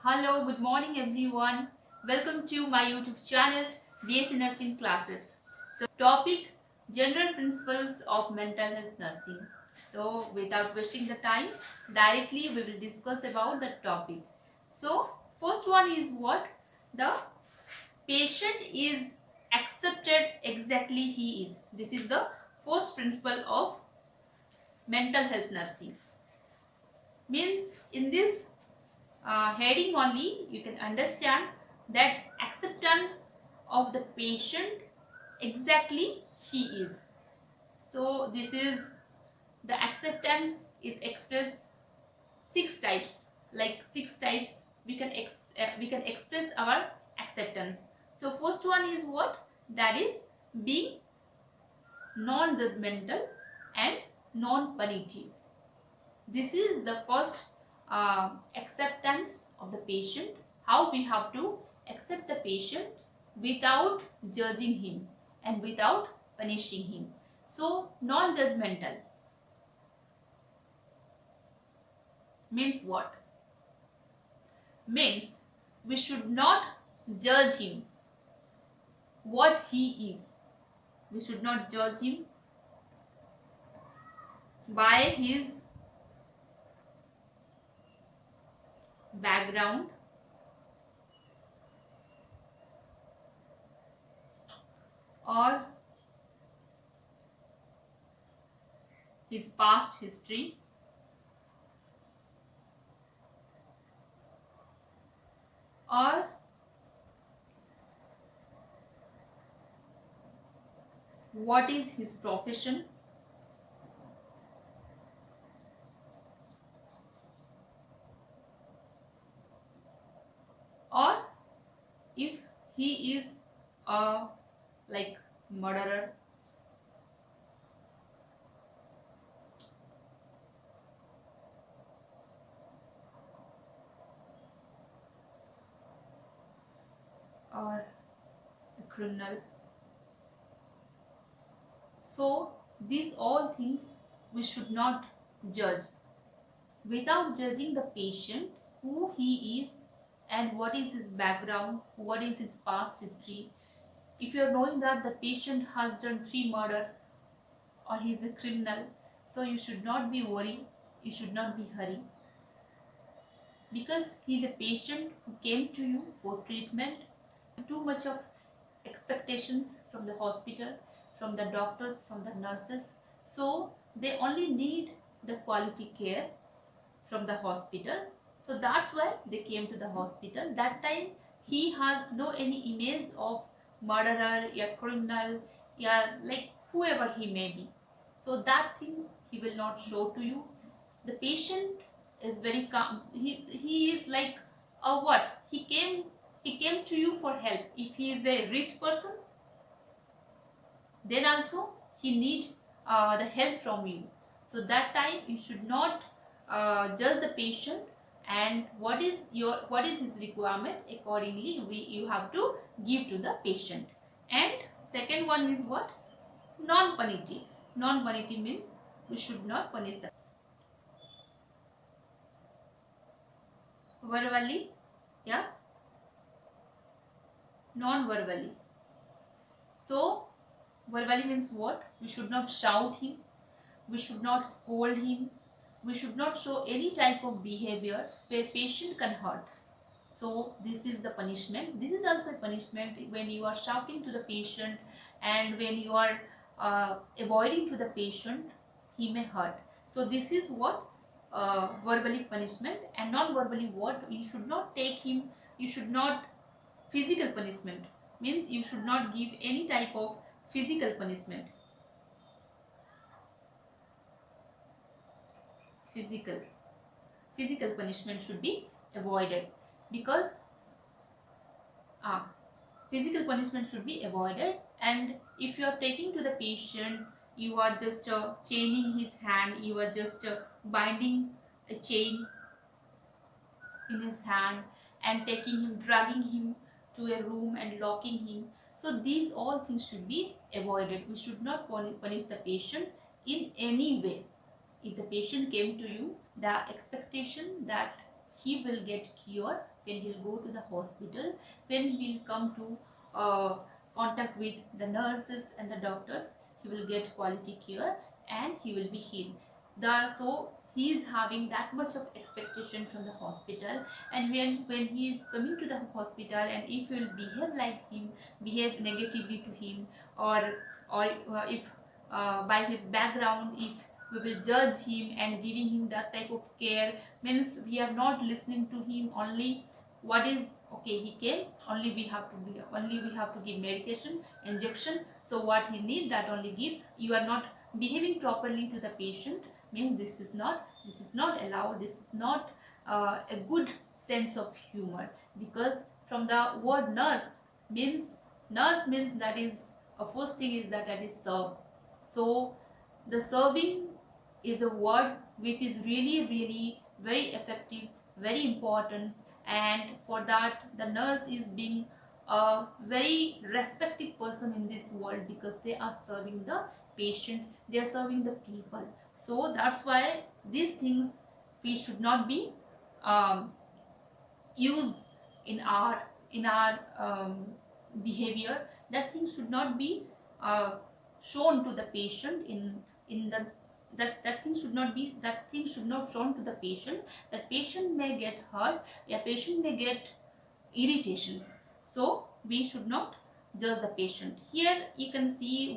Hello, good morning everyone. Welcome to my YouTube channel BSc Nursing Classes. So topic General Principles of Mental Health Nursing. So without wasting the time, directly we will discuss about the topic. So first one is what? The patient is accepted exactly he is. This is the first principle of mental health nursing. Means in this heading only you can understand that acceptance of the patient exactly he is. So this is the acceptance is expressed six types, like six types we can express our acceptance. So first one is what? That is being non-judgmental and non-punitive. This is the first acceptance of the patient, how we have to accept the patient without judging him and without punishing him. So non-judgmental means what? Means we should not judge him what he is. We should not judge him by his background or his past history or what is his profession or if he is a like murderer or a criminal. So these all things we should not judge without judging the patient who he is and what is his background, what is his past history. If you are knowing that the patient has done three murder or he is a criminal, so you should not be worried, you should not be hurried, because he is a patient who came to you for treatment. Too much of expectations from the hospital, from the doctors, from the nurses. So they only need the quality care from the hospital. So that's why they came to the hospital. That time he has no any image of murderer, yeah, criminal, yeah, like whoever he may be. So that things he will not show to you. The patient is very calm. He is like a what? He came to you for help. If he is a rich person, then also he need the help from you. So that time you should not judge the patient, and what is his requirement, accordingly you have to give to the patient. And second one is what? Non-punitive. Non-punitive means we should not punish the verbally, yeah, non-verbally. So verbally means what? We should not shout him, we should not scold him, we should not show any type of behavior where patient can hurt. So this is the punishment. This is also a punishment when you are shouting to the patient and when you are avoiding to the patient, he may hurt. So this is what verbally punishment. And non-verbally what? You should not take him, you should not physical punishment, means you should not give any type of physical punishment. Physical physical punishment should be avoided, because uh, physical punishment should be avoided. And if you are taking to the patient, you are just chaining his hand, you are just binding a chain in his hand and taking him, dragging him to a room and locking him. So these all things should be avoided. We should not punish the patient in any way. If the patient came to you, the expectation that he will get cured when he'll go to the hospital, when he'll come to contact with the nurses and the doctors, he will get quality care and he will be healed. So he is having that much of expectation from the hospital, and when he is coming to the hospital, and if you will behave like him, behave negatively to him, or if by his background, if we will judge him and giving him that type of care, means we are not listening to him. Only what is okay, he came, only we have to give medication, injection, so what he need, that only give. You are not behaving properly to the patient, means this is not allowed. This is not a good sense of humor, because from the word nurse means that is first thing is that is serve. So the serving is a word which is really very effective, very important, and for that the nurse is being a very respected person in this world, because they are serving the patient, they are serving the people. So that's why these things we should not be um, use in our behavior. That thing should not be uh, shown to the patient in the that thing should not be, that thing should not shown to the patient. That patient may get hurt, a patient may get irritations. So we should not judge the patient. Here you can see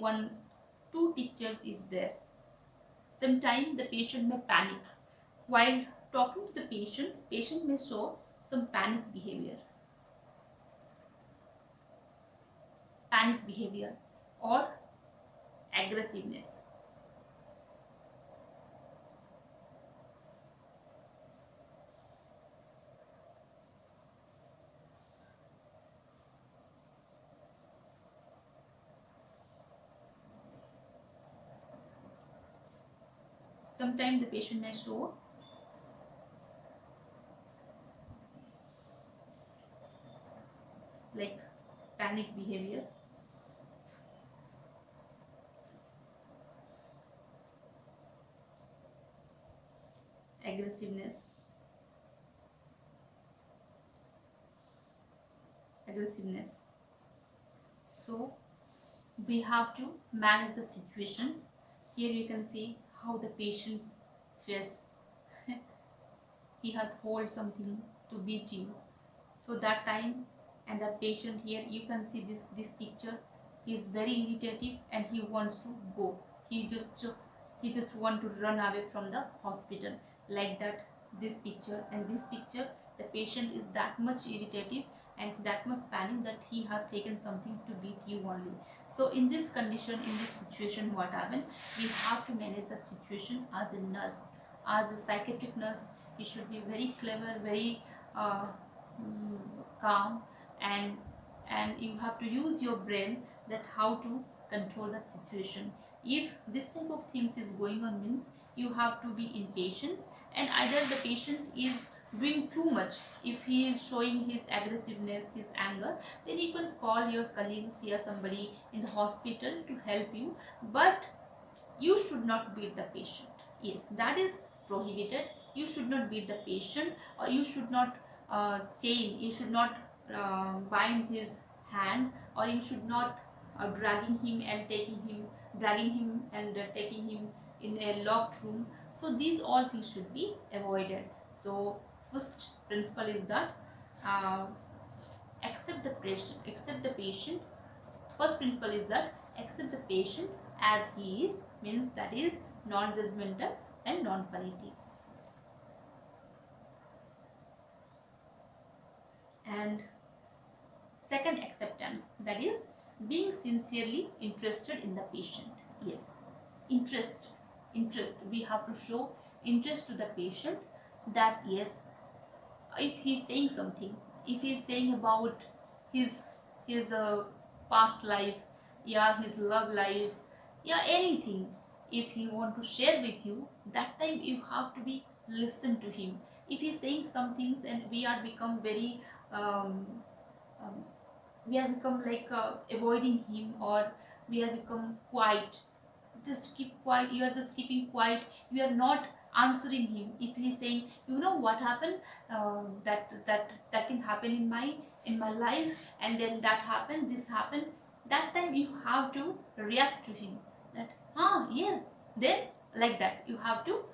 two pictures is there. Sometimes the patient may panic while talking to the patient. Patient may show some panic behavior or aggressiveness. Sometimes the patient may show like panic behavior, aggressiveness, aggressiveness. So we have to manage the situations. Here you can see how the patient's face, he has hold something to beat you. So that time, and that patient, here you can see this picture, he is very irritative and he wants to go. He just want to run away from the hospital, like that. This picture and this picture, the patient is that much irritative and that much panic that he has taken something to beat you only. So in this condition, in this situation, what happened, we have to manage the situation as a nurse, as a psychiatric nurse. You should be very clever, very calm, and you have to use your brain, that how to control that situation. If this type of things is going on, means you have to be in patience, and either the patient is doing too much, if he is showing his aggressiveness, his anger, then you can call your colleagues or somebody in the hospital to help you. But you should not beat the patient. Yes, that is prohibited. You should not beat the patient, or you should not chain, you should not bind his hand, or you should not dragging him and taking him, dragging him and taking him in a locked room. So these all things should be avoided. So first principle is that uh, accept the patient. First principle is that accept the patient as he is, means that is non-judgmental and non-punitive. And second, acceptance, that is being sincerely interested in the patient. Yes, interest, we have to show interest to the patient, that yes, if he's saying something, if he's saying about his his past life, yeah, his love life, yeah, anything, if he want to share with you, that time you have to be listen to him. If he's saying some things and we are become very um, um, we are become like avoiding him, or we are become quiet, just keep quiet, you are just keeping quiet, you are not answering him. If he's saying, you know what happened, that can happen in my life, and then that happened, this happened, that time you have to react to him, that yes, then, like that you have to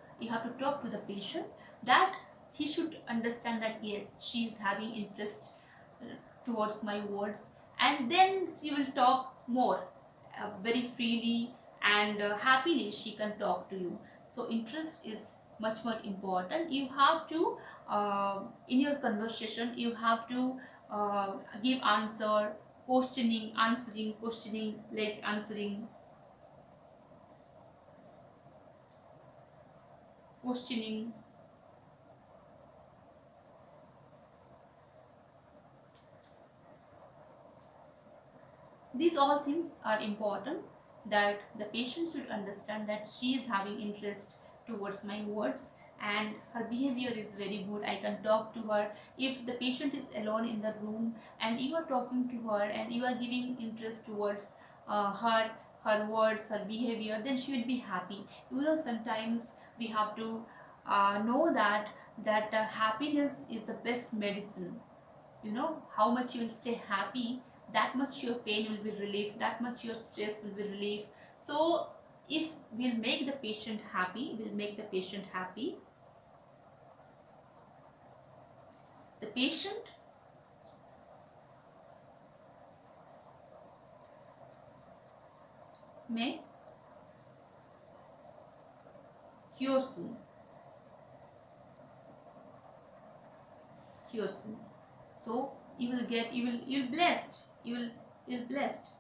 talk to the patient, that he should understand that yes, she is having interest towards my words, and then she will talk more very freely, and happily she can talk to you. So interest is much more important. You have to in your conversation you have to give answer, questioning, answering, questioning, like answering, questioning. These all things are important, that the patient should understand that she is having interest towards my words, and her behavior is very good. I can talk to her. If the patient is alone in the room and you are talking to her and you are giving interest towards her words, her behavior, then she will be happy. You know, sometimes we have to know that happiness is the best medicine. You know how much you will stay happy, that much your pain will be relief, that much your stress will be relief. So if we'll make the patient happy, we'll make the patient happy, the patient may cure soon, cure soon. So you will get, you'll blessed, you'll blessed.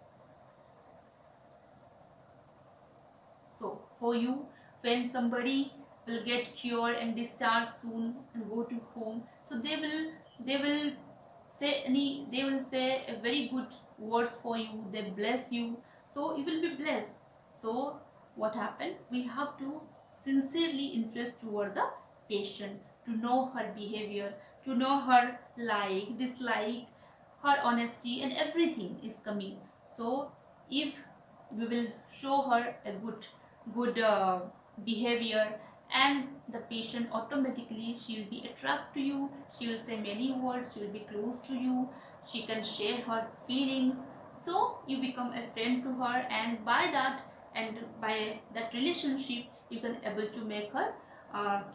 So for you, when somebody will get cured and discharged soon and go to home, so they will say any, they will say a very good words for you. They bless you, so you will be blessed. So what happened? We have to sincerely interest toward the patient, to know her behavior, to know her like, dislike, her honesty, and everything is coming. So if we will show her a good behavior, and the patient automatically, she will be attracted to you, she will say many words, she will be close to you, she can share her feelings, so you become a friend to her, and by that, and by that relationship, you can able to make her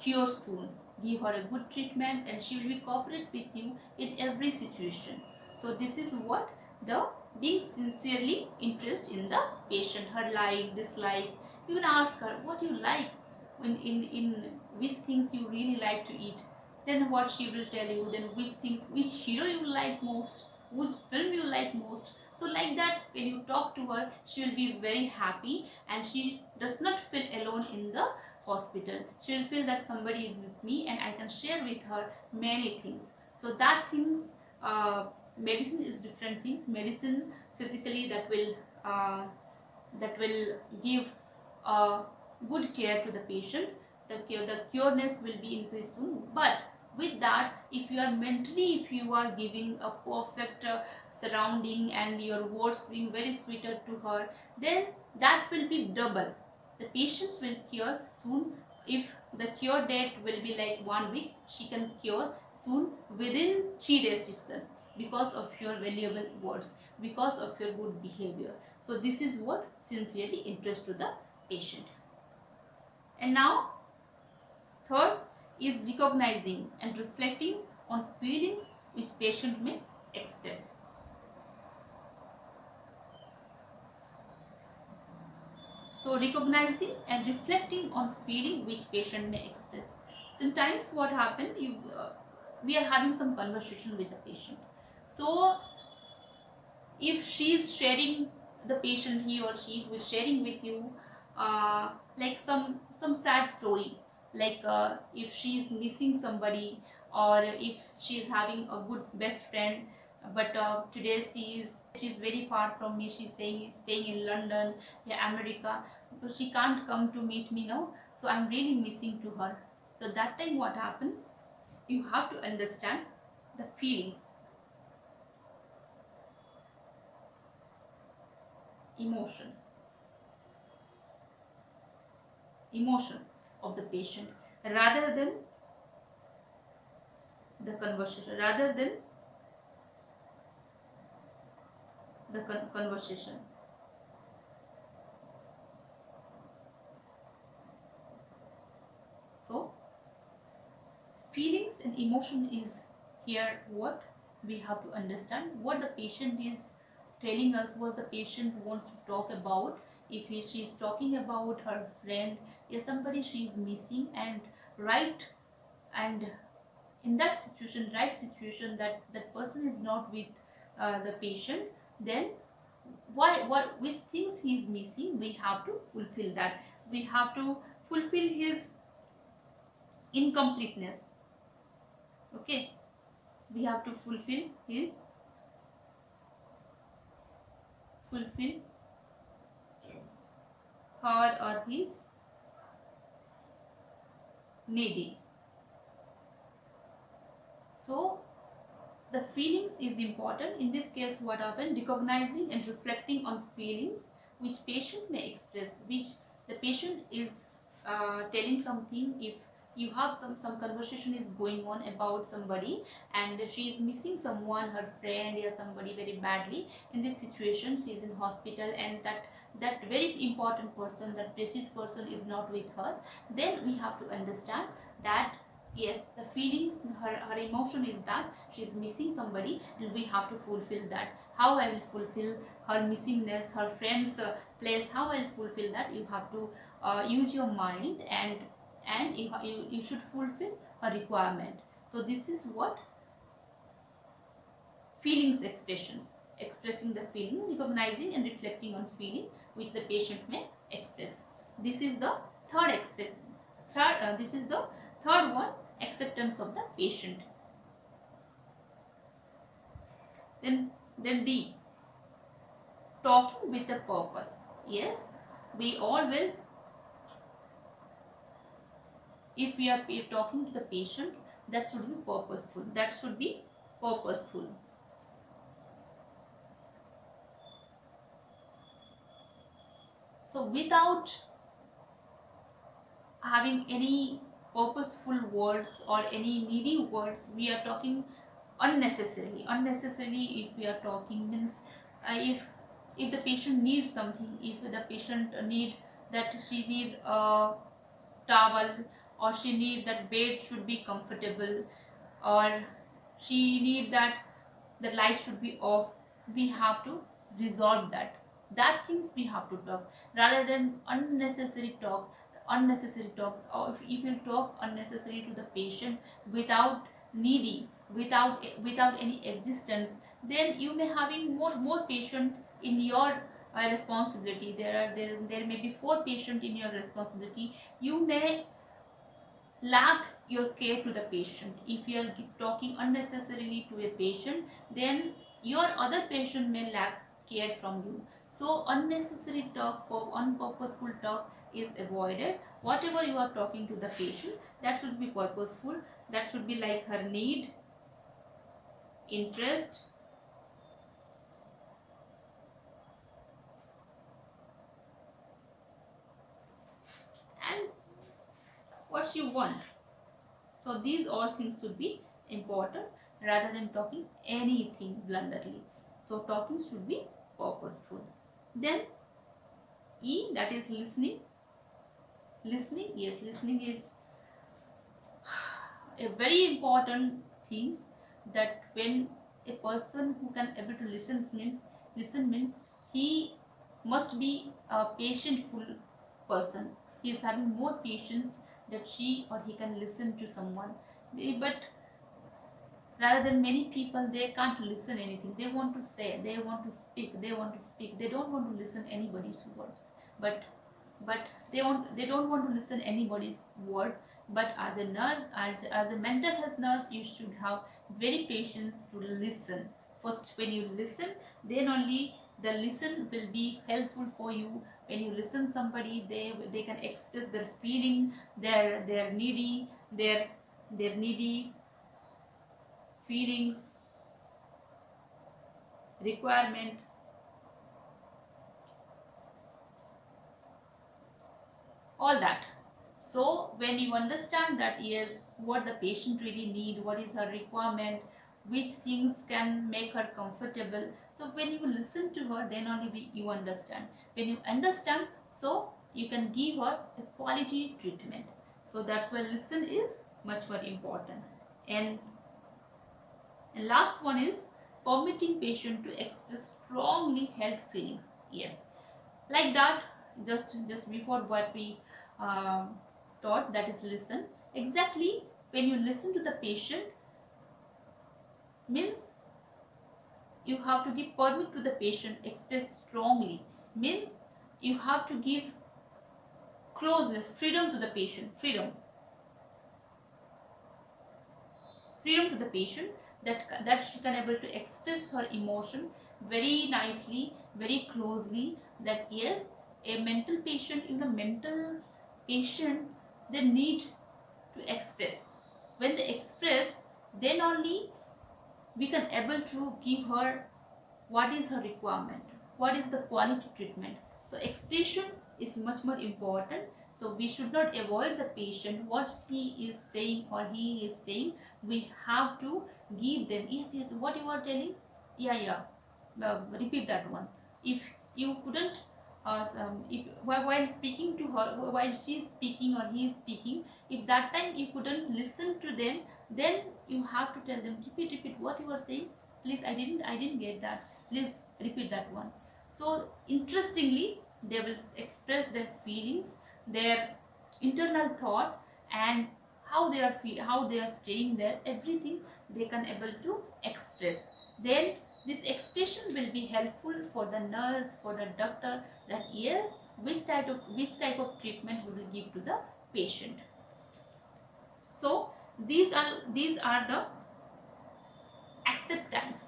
cure soon, give her a good treatment, and she will be cooperate with you in every situation. So this is what the being sincerely interested in the patient, her like, dislike. You can ask her what you like, in which things you really like to eat. Then what she will tell you, then which things, which hero you like most, which film you like most. So like that, when you talk to her, she will be very happy, and she does not feel alone in the hospital. She will feel that somebody is with me and I can share with her many things. So that things, medicine is different things. Medicine physically, uh, that will give uh, good care to the patient. The cureness will be increased soon. But with that, if you are mentally, if you are giving a perfect surrounding and your words being very sweeter to her, then that will be double. The patients will cure soon. If the cure date will be like 1 week, she can cure soon within 3 days itself, because of your valuable words, because of your good behavior. So this is what sincerely interest to the patient. And now third is recognizing and reflecting on feelings which patient may express. So recognizing and reflecting on feeling which patient may express. Sometimes what happen, we are having some conversation with the patient. So if she is sharing, the patient, he or she who is sharing with you, like some sad story, like if she is missing somebody, or if she is having a good best friend, but today she is very far from me, she's staying in London, yeah, America, but she can't come to meet me now, so I'm really missing to her. So that time what happened, you have to understand the feelings, emotion emotion of the patient. rather than the conversation, rather than the conversation. So feelings and emotion is here what we have to understand, what the patient is telling us, what the patient wants to talk about. If she is talking about her friend, is somebody she is missing, and right, and in that situation, right situation, that that person is not with the patient, then why, what, which things he is missing, we have to fulfill that. We have to fulfill his incompleteness. Okay, we have to fulfill her or his needy. So the feelings is important. In this case, what happened, recognizing and reflecting on feelings which patient may express, which the patient is telling something. If you have some conversation is going on about somebody, and she is missing someone, her friend or somebody very badly. In this situation, she is in hospital, and that very important person, that precious person is not with her. Then we have to understand that yes, the feelings, her emotion is that she is missing somebody, and we have to fulfill that. How I will fulfill her missingness, her friend's place, how I will fulfill that? You have to use your mind, and you should fulfill her requirement. So this is what feelings expressions, expressing the feeling, recognizing and reflecting on feeling which the patient may express. This is the this is the third one, acceptance of the patient. Then D, talking with a purpose. Yes, we always, if we are talking to the patient, that should be purposeful, that should be purposeful. So without having any purposeful words or any needy words, we are talking unnecessarily. If we are talking means, if the patient needs something, if the patient need that she need a towel, or she need that bed should be comfortable, or she need that the light should be off, we have to resolve that things we have to talk, rather than unnecessary talks. Or if you talk unnecessary to the patient without needy, without any existence, then you may having more patient in your responsibility. There may be 4 patient in your responsibility. You may lack your care to the patient. If you are talking unnecessarily to a patient, then your other patient may lack care from you. So unnecessary talk, unpurposeful talk is avoided. Whatever you are talking to the patient, that should be purposeful. That should be like her need, interest, and what she want. So these all things should be important, rather than talking anything blunderly. So talking should be purposeful. Then E, that is listening. Listening, yes, listening is a very important things, that when a person who can able to listen means he must be a patientful person. He is having more patience that she or he can listen to someone. But rather than many people, they can't listen anything, they want to say, they want to speak, they don't want to listen anybody's words. But they don't want to listen anybody's word. But as a nurse, as a mental health nurse, you should have very patience to listen. First, when you listen, then only the listen will be helpful for you. When you listen somebody, they can express their feeling, their needy, their needy feelings, requirement, all that. So when you understand that, yes, what the patient really need, what is her requirement, which things can make her comfortable, so when you listen to her, then only you understand. When you understand, so you can give her a quality treatment. So that's why listen is much more important. And last one is permitting patient to express strongly held feelings. Yes, like that, just before what we um, taught, that is listen. Exactly, when you listen to the patient, means you have to give permit to the patient express strongly, means you have to give closeness, freedom to the patient, freedom to the patient, that she can able to express her emotion very nicely, very closely. That yes, a mental patient, even a mental patient, they need to express. When they express, then only we can able to give her what is her requirement, what is the quality treatment. So expression is much more important. So we should not avoid the patient what she is saying or he is saying. We have to give them, yes, yes, what you are telling, yeah, yeah, repeat that one. If you couldn't if while speaking to her, while she is speaking or he is speaking, if that time you couldn't listen to them, then you have to tell them, repeat what you are saying, please, I didn't get that, please repeat that one. So interestingly, they will express their feelings, their internal thought, and how they are feel, how they are staying there, everything they can able to express. Then this expression will be helpful for the nurse, for the doctor, that yes, which type of treatment we will give to the patient. So these are the acceptance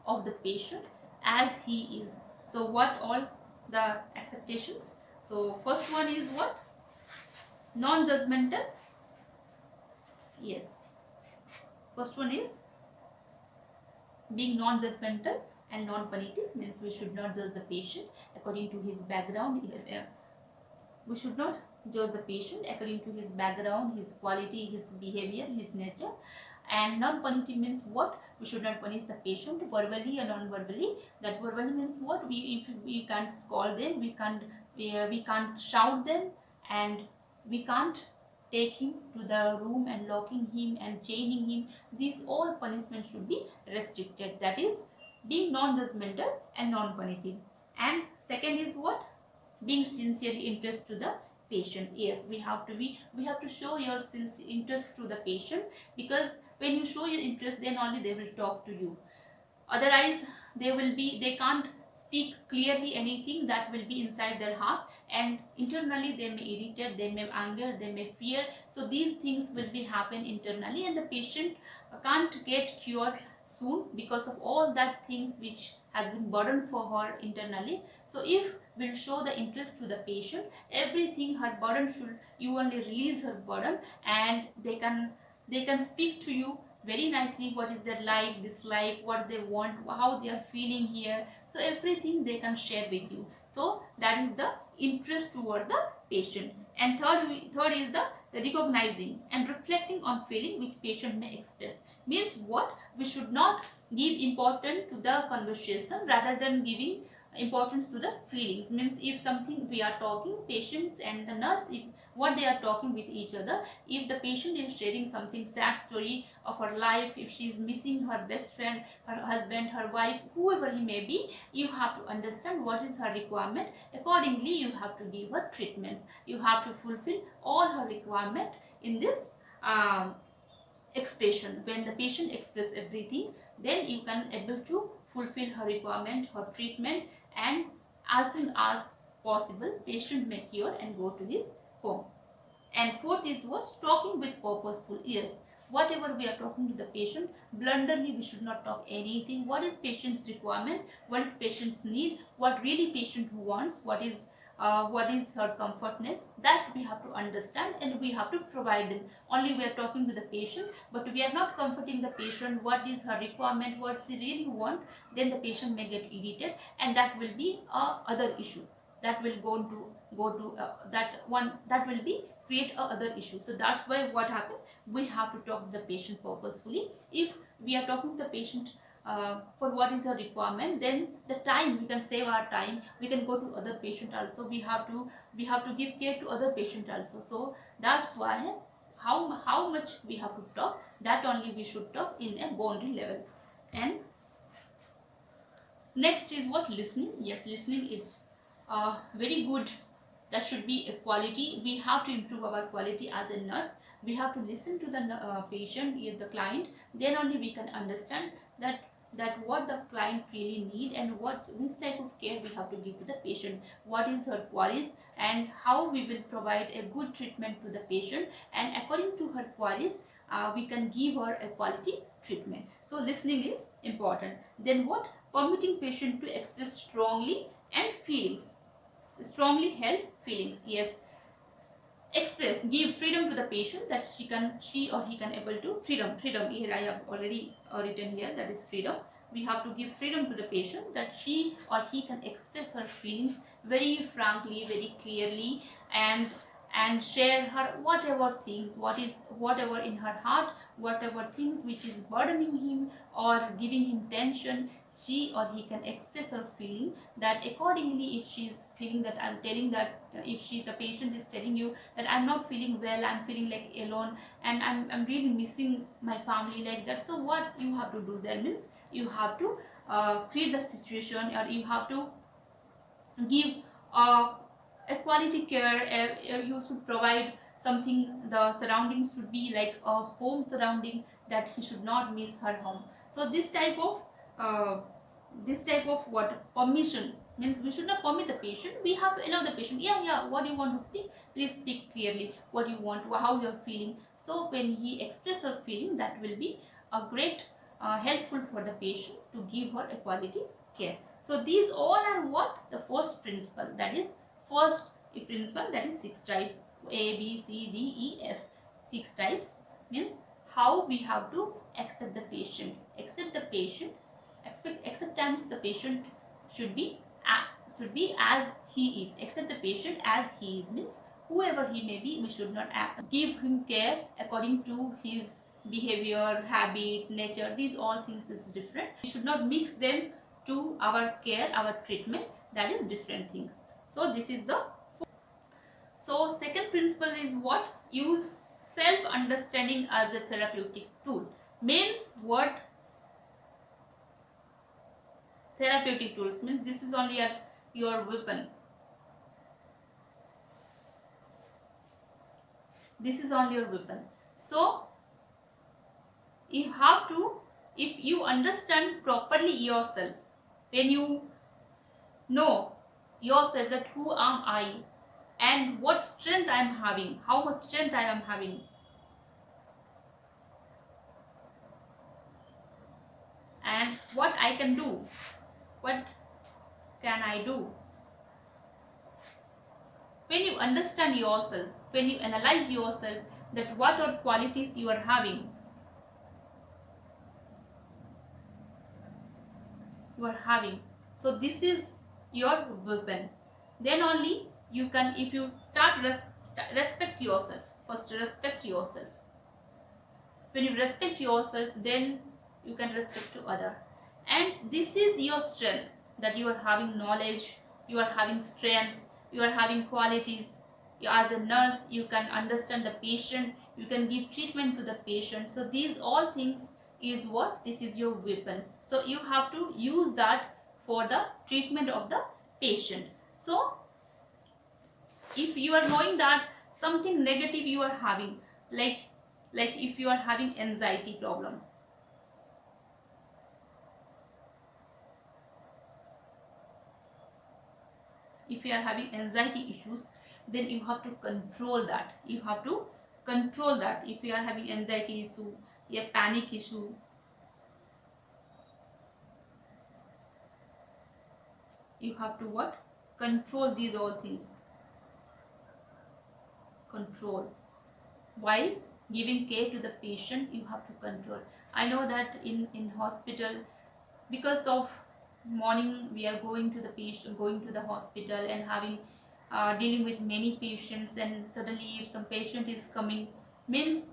of the patient as he is. So what all the acceptations? So first one is what? Non-judgmental. Yes, first one is being non-judgmental and non-punitive, means we should not judge the patient according to his background. We should not judge the patient according to his background, his quality, his behavior, his nature. And non-punitive means what? We should not punish the patient verbally or non-verbally. That verbally means what? If we can't scold them, we can't shout them, and we can't take him to the room and locking him and chaining him. These all punishments should be restricted. That is being non-judgmental and non-punitive. And second is what? Being sincerely interest to the patient. Yes, we have to show your sincere interest to the patient, because when you show your interest, then only they will talk to you. Otherwise they can't speak clearly anything that will be inside their heart, and internally they may irritate, they may anger, they may fear. So these things will be happen internally, and the patient can't get cured soon because of all that things which has been burden for her internally. So if we'll show the interest to the patient, everything her burden should, you only release her burden, and they can speak to you very nicely, what is their like, dislike, what they want, how they are feeling here. So everything they can share with you. So that is the interest toward the patient. And third is the recognizing and reflecting on feeling which patient may express. Means what? We should not give importance to the conversation rather than giving importance to the feelings. Means if something we are talking, patients and the nurse, if what they are talking with each other, if the patient is sharing something sad story of her life, if she is missing her best friend, her husband, her wife, whoever he may be, you have to understand what is her requirement. Accordingly, you have to give her treatments. You have to fulfill all her requirement in this expression. When the patient express everything, then you can able to fulfill her requirement, her treatment, and as soon as possible, patient may cure and go to his home. And fourth is what? Talking with purposeful. Yes, whatever we are talking to the patient, blunderly we should not talk anything. What is patient's requirement? What is patient's need? What really patient wants? What is her comfortness? That we have to understand, and we have to provide them. Only we are talking to the patient, but we are not comforting the patient. What is her requirement? What she really want? Then the patient may get irritated, and that will be other issue. That will go to that one, that will be create a other issue. So that's why what happened, we have to talk to the patient purposefully. If we are talking to the patient for what is the requirement, then the time, we can save our time, we can go to other patient also, we have to give care to other patient also. So that's why how much we have to talk, that only we should talk in a boundary level. And next is what, listening. Yes, listening is very good. That should be a quality. We have to improve our quality as a nurse. We have to listen to the patient, the client. Then only we can understand that what the client really need, and which type of care we have to give to the patient, what is her queries, and how we will provide a good treatment to the patient, and according to her queries we can give her a quality treatment. So listening is important. Then what, permitting patient to express strongly and feelings, strongly held feelings. Yes, express, give freedom to the patient, that she or he can able to, freedom here I have already written here, that is freedom. We have to give freedom to the patient, that she or he can express her feelings very frankly, very clearly, and share her whatever things, whatever in her heart, whatever things which is burdening him or giving him tension, she or he can express her feeling. That accordingly, if she is feeling that, I'm telling that, if the patient is telling you that I'm not feeling well, I'm feeling like alone, and I'm really missing my family, like that. So what you have to do there means, you have to create the situation, or you have to give a quality care. You should provide something, the surroundings should be like a home surrounding, that he should not miss her home. So uh, this type of what, permission means, we should not permit the patient, we have to allow the patient, yeah, what do you want to speak, please speak clearly, what you want, how you are feeling. So when he expresses her feeling, that will be a great helpful for the patient to give her a quality care. So these all are what, the first principle, that is first principle, that is six type, A B C D E F, six types, means how we have to accept the patient. Acceptance, the patient should be as he is. Accept the patient as he is means, whoever he may be, we should not give him care according to his behavior, habit, nature. These all things is different. We should not mix them to our care, our treatment. That is different things. So this is the, so second principle is what, use self understanding as a therapeutic tool. Means what, therapeutic tools means, this is only your weapon. This is only your weapon. So you have to, if you understand properly yourself, when you know yourself, that who am I, and what strength I am having, how much strength I am having, and what I can do, what can I do. When you understand yourself, when you analyze yourself, that what are qualities you are having, so this is your weapon. Then only you can, if you start respect yourself, first respect yourself. When you respect yourself, then you can respect to other. And this is your strength, that you are having knowledge, you are having strength, you are having qualities. As a nurse, you can understand the patient, you can give treatment to the patient. So these all things is what, this is your weapons. So you have to use that for the treatment of the patient. So if you are knowing that something negative you are having, like if you are having anxiety problem, if you are having anxiety issues, then you have to control that, if you are having anxiety issue, a panic issue, you have to what, control these all things, control. While giving care to the patient, you have to control. I know that in hospital, because of morning we are going to the patient, going to the hospital and having dealing with many patients, and suddenly if some patient is coming, means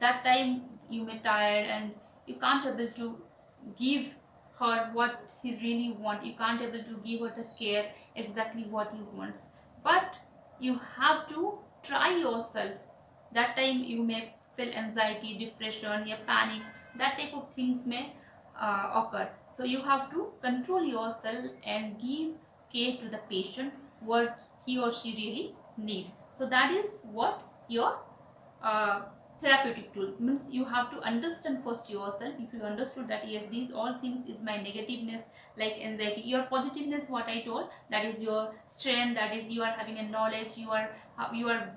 that time you may tired and you can't able to give her what he really want, you can't able to give her the care exactly what he wants, but you have to try yourself. That time you may feel anxiety, depression, yeah, panic, that type of things may occur. So you have to control yourself and give care to the patient what he or she really need. So that is what your uh, therapeutic tool means. You have to understand first yourself. If you understood that yes, these all things is my negativeness, like anxiety, your positiveness, what I told, that is your strength, that is you are having a knowledge, you are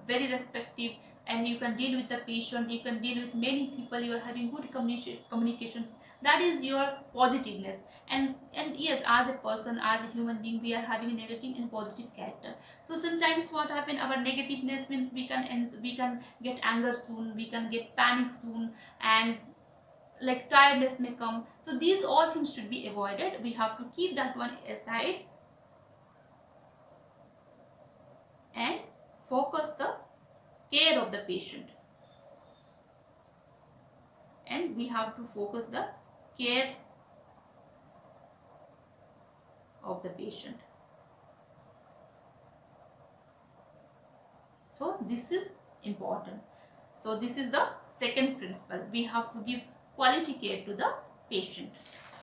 very respective, and you can deal with the patient, you can deal with many people, you are having good communications, that is your positiveness. And yes, as a person, as a human being, we are having a negative and positive character. So sometimes what happen, our negativeness means we can get anger soon, we can get panic soon, and like tiredness may come. So these all things should be avoided. We have to keep that one aside and focus the care of the patient, and we have to focus the care of the patient. So this is important. So this is the second principle. We have to give quality care to the patient.